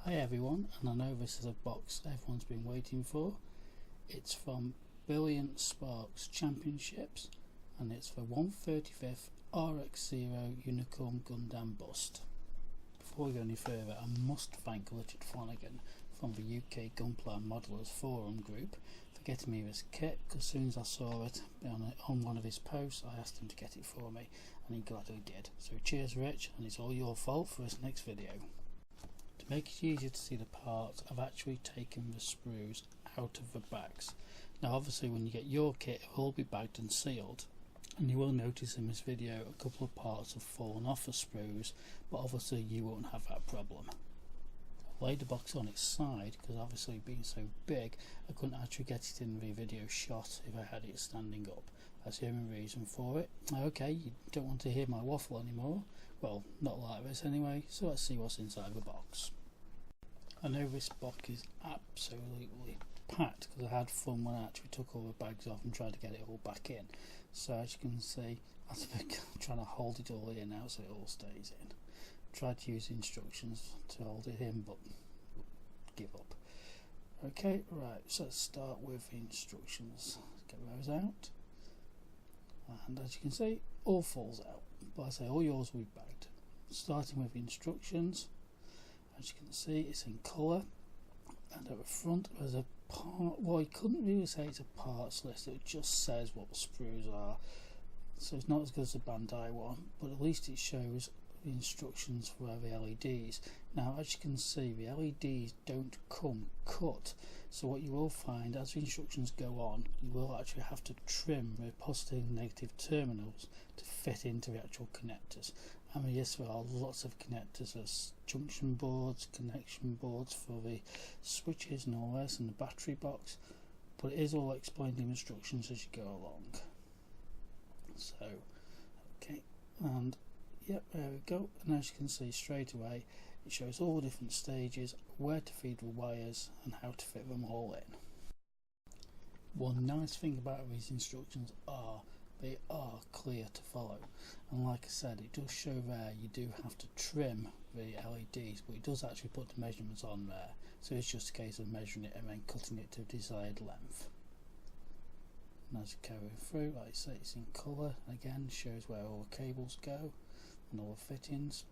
Hi everyone, and I know this is a box everyone's been waiting for. It's from Brilliant Sparks Championships and it's the 135th RX-0 Unicorn Gundam Bust. Before we go any further, I must thank Richard Flanagan from the UK Gunpla Modelers Forum group for getting me this kit, because as soon as I saw it on one of his posts I asked him to get it for me and he gladly did. So cheers Rich, and it's all your fault for this next video. To make it easier to see the parts, I've actually taken the sprues out of the bags. Now obviously when you get your kit it will all be bagged and sealed, and you will notice in this video a couple of parts have fallen off the sprues, but obviously you won't have that problem. I've laid the box on its side because obviously being so big I couldn't actually get it in the video shot if I had it standing up. That's the only reason for it. Okay, you don't want to hear my waffle anymore. Well, not like this anyway, so let's see what's inside the box. I know this box is absolutely packed because I had fun when I actually took all the bags off and tried to get it all back in. So as you can see, I'm trying to hold it all in now so it all stays in. Tried to use instructions to hold it in, but give up. Okay, right, so let's start with the instructions. Get those out. And as you can see, all falls out, but I say all yours will be bagged. Starting with the instructions, as you can see it's in colour, and at the front there's a part, well you couldn't really say it's a parts list, it just says what the sprues are, so it's not as good as the Bandai one, but at least it shows the instructions for the LEDs. Now as you can see the LEDs don't come cut, so what you will find as the instructions go on, you will actually have to trim the positive and negative terminals to fit into the actual connectors. I mean, yes, there are lots of connectors, there's junction boards, connection boards for the switches and all this, and the battery box, but it is all explained in instructions as you go along. So okay, and yep, there we go, and as you can see straight away it shows all the different stages, where to feed the wires and how to fit them all in. One nice thing about these instructions are they are clear to follow, and like I said, it does show there you do have to trim the LEDs, but it does actually put the measurements on there, so it's just a case of measuring it and then cutting it to a desired length. And as you carry through, like I say, it's in colour, again shows where all the cables go and all the fittings.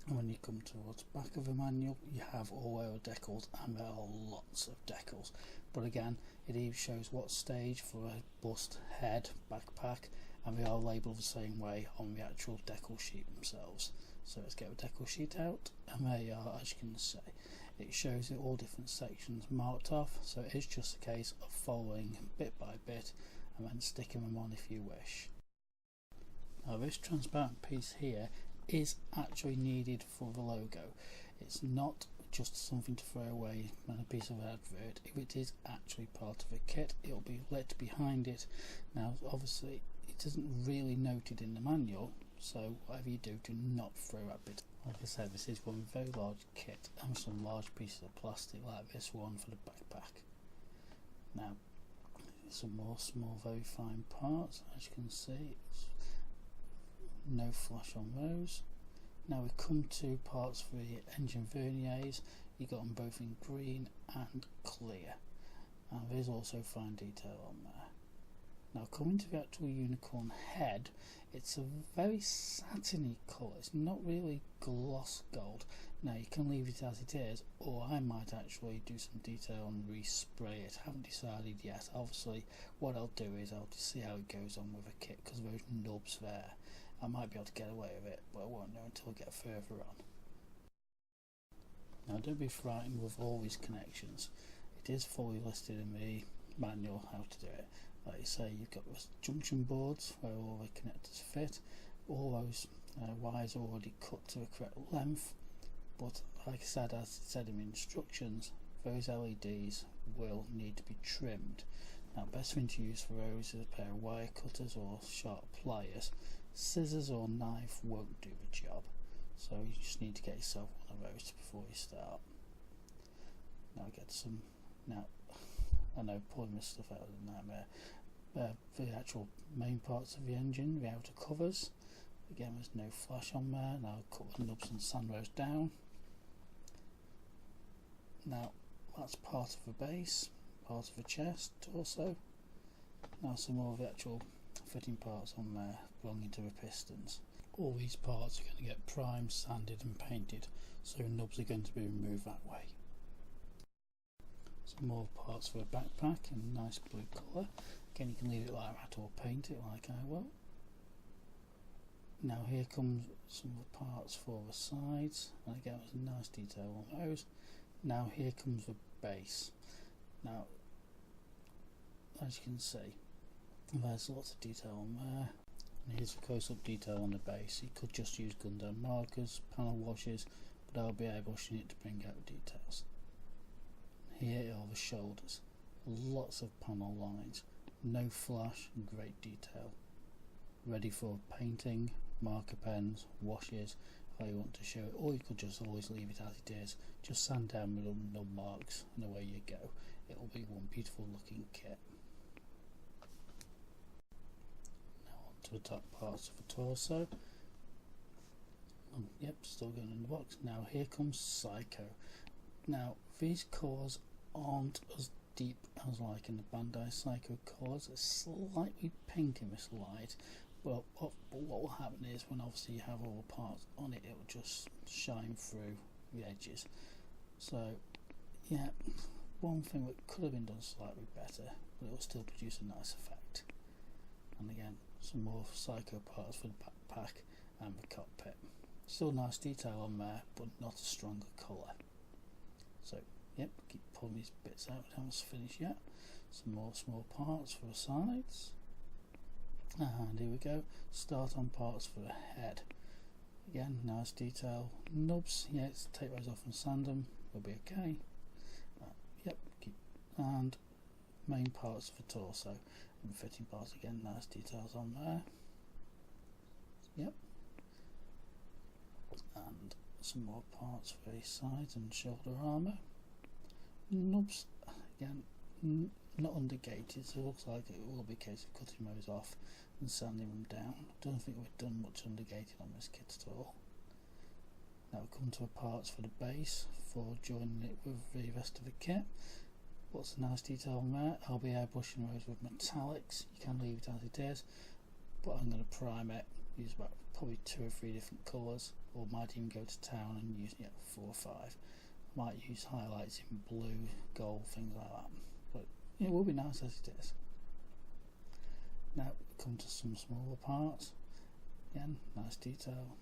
And when you come towards the back of the manual you have all the decals, and there are lots of decals, but again it even shows what stage for a bust, head, backpack, and they are labelled the same way on the actual decal sheet themselves. So let's get the decal sheet out, and there you are. As you can see, it shows it all different sections marked off, so it is just a case of following bit by bit and then sticking them on if you wish. Now this transparent piece here is actually needed for the logo. It's not just something to throw away on a piece of advert. If it is actually part of a kit, it will be lit behind it. Now obviously it isn't really noted in the manual, so whatever you do, do not throw that bit. Like I said, this is one very large kit and some large pieces of plastic like this one for the backpack. Now some more small very fine parts, as you can see, it's no flash on those. Now we come to parts for the engine verniers. You got them both in green and clear, and there's also fine detail on there. Now coming to the actual unicorn head, it's a very satiny colour, it's not really gloss gold. Now you can leave it as it is, or I might actually do some detail and respray it. I haven't decided yet. Obviously what I'll do is I'll just see how it goes on with a kit, because those nubs there, I might be able to get away with it, but I won't know until I get further on. Now don't be frightened with all these connections. It is fully listed in the manual how to do it. Like you say, you've got the junction boards where all the connectors fit. All those wires are already cut to the correct length, but like I said, as it said in the instructions, those LEDs will need to be trimmed. Now best thing to use for those is a pair of wire cutters or sharp pliers. Scissors or knife won't do the job, so you just need to get yourself one of those before you start. Now get some, now I know pulling this stuff out is a nightmare. The actual main parts of the engine, the outer covers, again there's no flash on there. Now cut the nubs and sand those down. Now that's part of the base, part of the chest, torso. Now some more of the actual fitting parts on there belonging to the pistons. All these parts are going to get primed, sanded and painted, so nubs are going to be removed that way. Some more parts for a backpack in a nice blue colour. Again, you can leave it like that or paint it like I will. Now here comes some of the parts for the sides, and again there's a nice detail on those. Now here comes the base. Now as you can see, there's lots of detail on there, and here's the close-up detail on the base. You could just use Gundam markers, panel washes, but I'll be airbrushing it to bring out the details. Here are the shoulders, lots of panel lines, no flash, great detail. Ready for painting, marker pens, washes, how you want to show it, or you could just always leave it as it is. Just sand down with nub marks and away you go. It will be one beautiful looking kit. Now on to the top parts of the torso. Yep, still going in the box. Now here comes Psycho. Now these colours aren't as deep as like in the Bandai Psycho colours. It's slightly pink in this light, but what will happen is when obviously you have all the parts on it, it will just shine through the edges. So yeah, one thing that could have been done slightly better, but it will still produce a nice effect. And again, some more Psycho parts for the backpack and the cockpit. Still nice detail on there, but not a stronger colour. So yep, keep pulling these bits out, we haven't finished yet. Some more small parts for the sides. And here we go, start on parts for the head. Again, nice detail. Nubs, yeah, take those off and sand them, we'll be okay. Yep, and main parts for torso and fitting parts, again, nice details on there. Yep. And some more parts for the sides and shoulder armour. Nubs, again, not undergated, so it looks like it will be a case of cutting those off and sanding them down. I don't think we've done much undergated on this kit at all. Now we come to the parts for the base for joining it with the rest of the kit. Lots of nice detail on there. I'll be airbrushing those with metallics. You can leave it as it is, but I'm going to prime it, use about probably 2 or 3 different colours, or might even go to town and use 4 or 5. Might use highlights in blue, gold, things like that, but it will be nice as it is. Now we come to some smaller parts. Again, nice detail.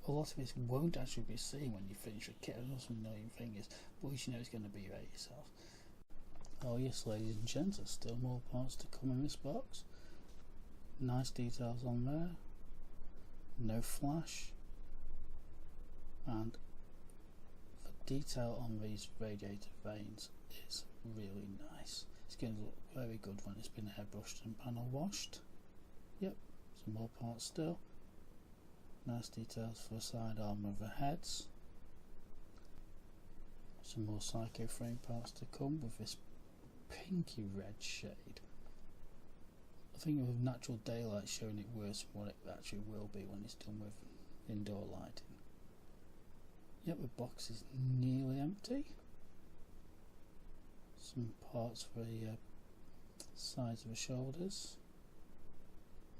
A lot of this won't actually be seen when you finish the kit. There's some annoying thing is, but at least you know it's going to be there yourself. Oh yes, ladies and gents, there's still more parts to come in this box. Nice details on there. No flash. And the detail on these radiator vanes is really nice. It's going to look very good when it's been airbrushed and panel washed. Yep, some more parts still. Nice details for the side armour of the heads. Some more Psycho frame parts to come with this pinky red shade. I think with natural daylight showing it worse than what it actually will be when it's done with indoor lighting. Yep, the box is nearly empty. Some parts for the sides of the shoulders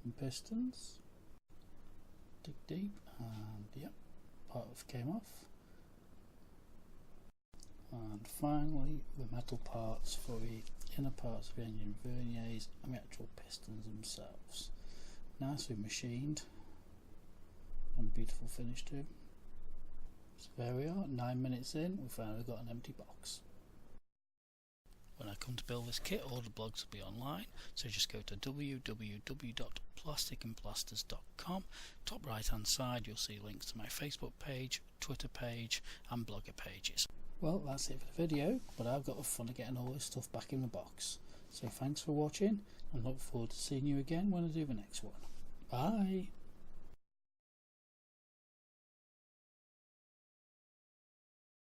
and pistons. Dig deep, and yep, part of came off. And finally, the metal parts for the inner parts of the engine verniers and the actual pistons themselves. Nicely machined and beautiful finish too. So there we are, 9 minutes in, we've finally got an empty box. When I come to build this kit, all the blogs will be online, so just go to www.plasticandplasters.com. Top right hand side you'll see links to my Facebook page, Twitter page and blogger pages. Well, that's it for the video, but I've got the fun of getting all this stuff back in the box. So thanks for watching, and look forward to seeing you again when I do the next one. Bye!